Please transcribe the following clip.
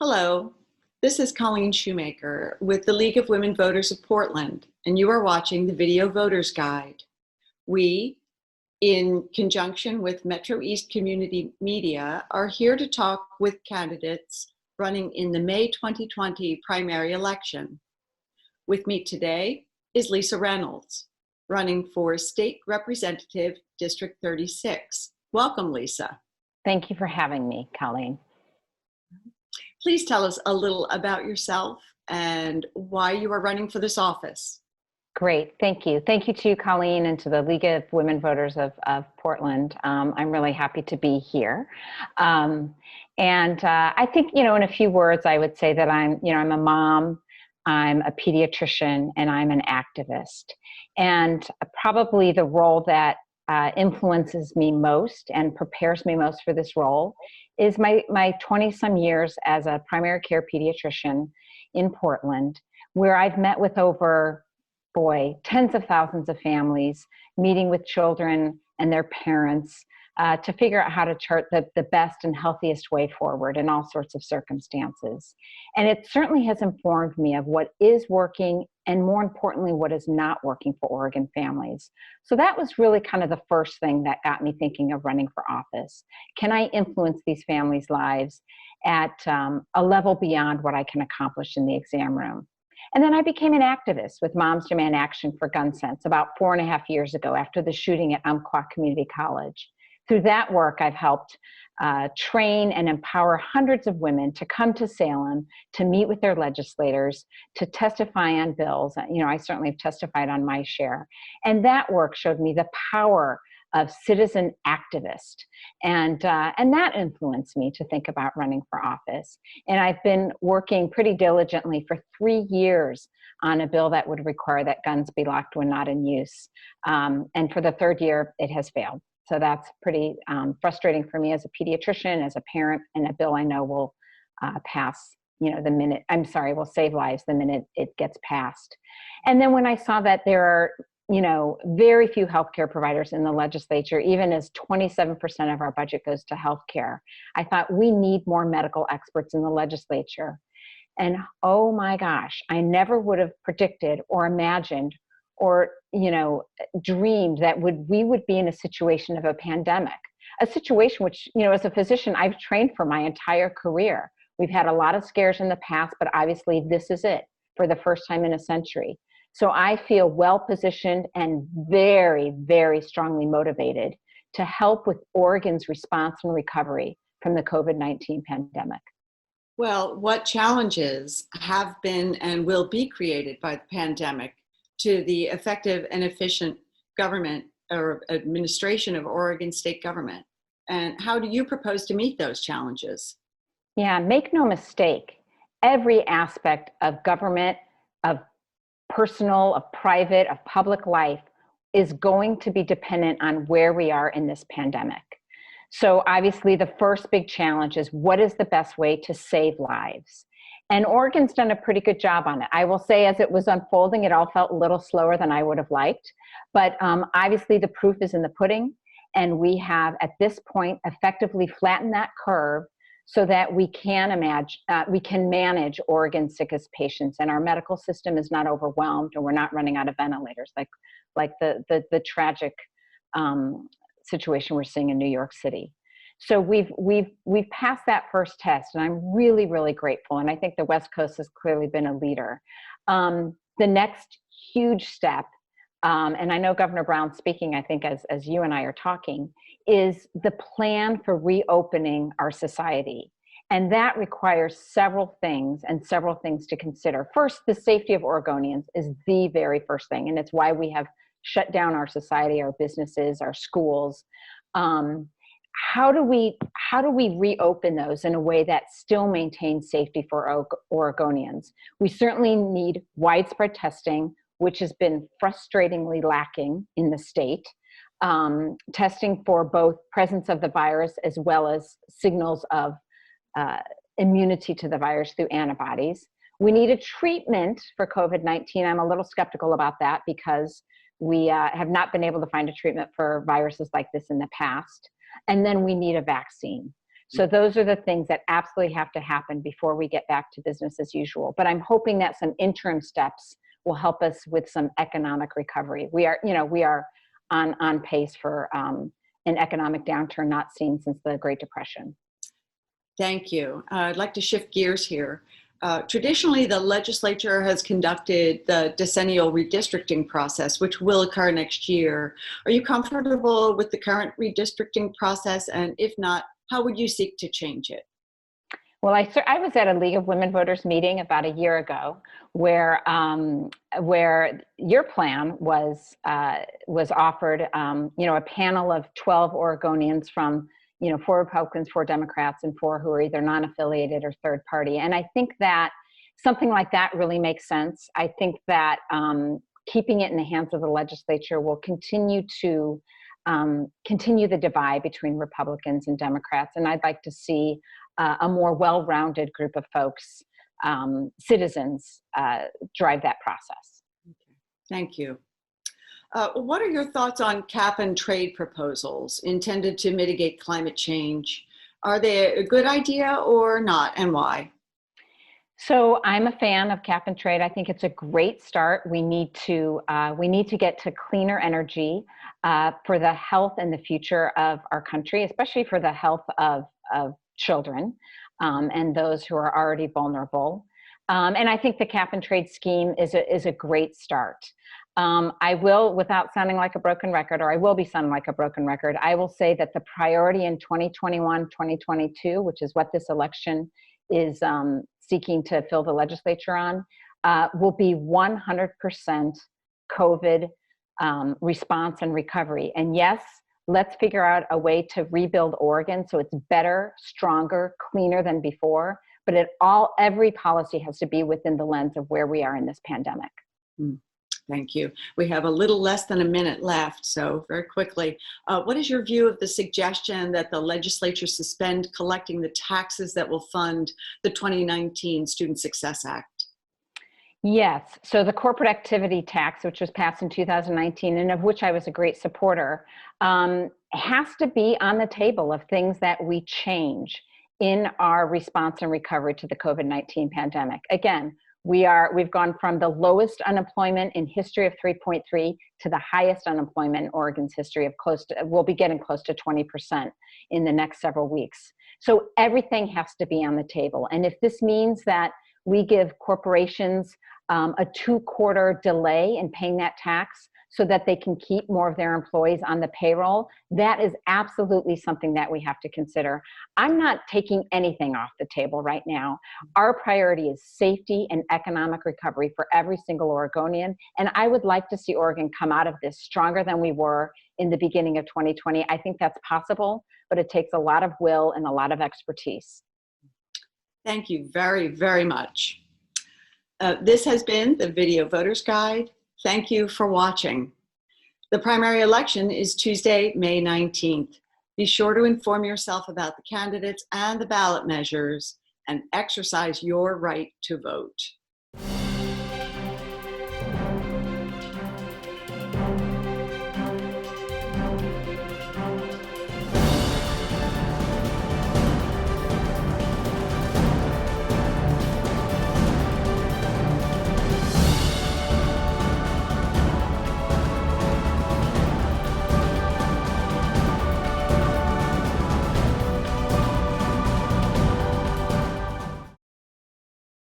Hello, this is Colleen Shoemaker with the League of Women Voters of Portland, and you are watching the Video Voters Guide. We, in conjunction with MetroEast Community Media, are here to talk with candidates running in the May 2020 primary election. With me today is Lisa Reynolds, running for State Representative District 36. Welcome, Lisa. Thank you for having me, Colleen. Please tell us a little about yourself and why you are running for this office. Great, thank you. Thank you to you, Colleen, and to the League of Women Voters of Portland. I'm really happy to be here. I think, in a few words, I would say that I'm a mom, I'm a pediatrician, and I'm an activist. And probably the role that influences me most and prepares me most for this role is my 20-some years as a primary care pediatrician in Portland, where I've met with over, tens of thousands of families, meeting with children and their parents to figure out how to chart the best and healthiest way forward in all sorts of circumstances. And it certainly has informed me of what is working and, more importantly, what is not working for Oregon families. So that was really kind of the first thing that got me thinking of running for office. Can I influence these families' lives at a level beyond what I can accomplish in the exam room? And then I became an activist with Moms Demand Action for Gun Sense about 4.5 years ago after the shooting at Umpqua Community College. Through that work, I've helped train and empower hundreds of women to come to Salem, to meet with their legislators, to testify on bills. I certainly have testified on my share. And that work showed me the power of citizen activist. And that influenced me to think about running for office. And I've been working pretty diligently for 3 years on a bill that would require that guns be locked when not in use. And for the third year, it has failed. So that's pretty frustrating for me as a pediatrician, as a parent, and a bill I know will pass, will save lives the minute it gets passed. And then when I saw that there are, very few healthcare providers in the legislature, even as 27% of our budget goes to healthcare, I thought we need more medical experts in the legislature. And oh my gosh, I never would have predicted or imagined or dreamed that we would be in a situation of a pandemic, a situation which, as a physician, I've trained for my entire career. We've had a lot of scares in the past, but obviously this is it for the first time in a century. So I feel well positioned and very, very strongly motivated to help with Oregon's response and recovery from the COVID-19 pandemic. Well, what challenges have been and will be created by the pandemic to the effective and efficient government or administration of Oregon state government? And how do you propose to meet those challenges? Yeah, make no mistake, every aspect of government, of personal, of private, of public life is going to be dependent on where we are in this pandemic. So obviously the first big challenge is what is the best way to save lives? And Oregon's done a pretty good job on it. I will say as it was unfolding, it all felt a little slower than I would have liked. But obviously the proof is in the pudding. And we have at this point effectively flattened that curve so that we can manage Oregon's sickest patients. And our medical system is not overwhelmed, and we're not running out of ventilators like the tragic situation we're seeing in New York City. So we've passed that first test, and I'm really, really grateful. And I think the West Coast has clearly been a leader. The next huge step, and I know Governor Brown's speaking, I think as you and I are talking, is the plan for reopening our society. And that requires several things to consider. First, the safety of Oregonians is the very first thing, and it's why we have shut down our society, our businesses, our schools. How do we reopen those in a way that still maintains safety for Oregonians? We certainly need widespread testing, which has been frustratingly lacking in the state. Testing for both presence of the virus as well as signals of immunity to the virus through antibodies. We need a treatment for COVID-19. I'm a little skeptical about that because we have not been able to find a treatment for viruses like this in the past. And then we need a vaccine. So those are the things that absolutely have to happen before we get back to business as usual. But I'm hoping that some interim steps will help us with some economic recovery. We are on pace for an economic downturn not seen since the Great Depression. Thank you. I'd like to shift gears here. Traditionally, the legislature has conducted the decennial redistricting process, which will occur next year. Are you comfortable with the current redistricting process? And if not, how would you seek to change it? Well, I was at a League of Women Voters meeting about a year ago, where your plan was offered. A panel of 12 Oregonians from 4 Republicans, 4 Democrats, and 4 who are either non-affiliated or third party. And I think that something like that really makes sense. I think that keeping it in the hands of the legislature will continue the divide between Republicans and Democrats. And I'd like to see a more well-rounded group of folks, citizens, drive that process. Okay. Thank you. What are your thoughts on cap and trade proposals intended to mitigate climate change? Are they a good idea or not, and why? So I'm a fan of cap and trade. I think it's a great start. We need to get to cleaner energy for the health and the future of our country, especially for the health of children and those who are already vulnerable. And I think the cap and trade scheme is a great start. I will, without sounding like a broken record, or I will be sounding like a broken record, I will say that the priority in 2021, 2022, which is what this election is seeking to fill the legislature on, will be 100% COVID response and recovery. And yes, let's figure out a way to rebuild Oregon so it's better, stronger, cleaner than before. But every policy has to be within the lens of where we are in this pandemic. Thank you. We have a little less than a minute left, so very quickly, what is your view of the suggestion that the legislature suspend collecting the taxes that will fund the 2019 Student Success Act? Yes. So the corporate activity tax, which was passed in 2019 and of which I was a great supporter, has to be on the table of things that we change in our response and recovery to the COVID-19 pandemic. Again, we've gone from the lowest unemployment in history of 3.3 to the highest unemployment in Oregon's history of we'll be getting close to 20% in the next several weeks. So everything has to be on the table. And if this means that we give corporations a 2-quarter delay in paying that tax so that they can keep more of their employees on the payroll, that is absolutely something that we have to consider. I'm not taking anything off the table right now. Our priority is safety and economic recovery for every single Oregonian. And I would like to see Oregon come out of this stronger than we were in the beginning of 2020. I think that's possible, but it takes a lot of will and a lot of expertise. Thank you very, very much. This has been the Video Voters Guide. Thank you for watching. The primary election is Tuesday, May 19th. Be sure to inform yourself about the candidates and the ballot measures and exercise your right to vote.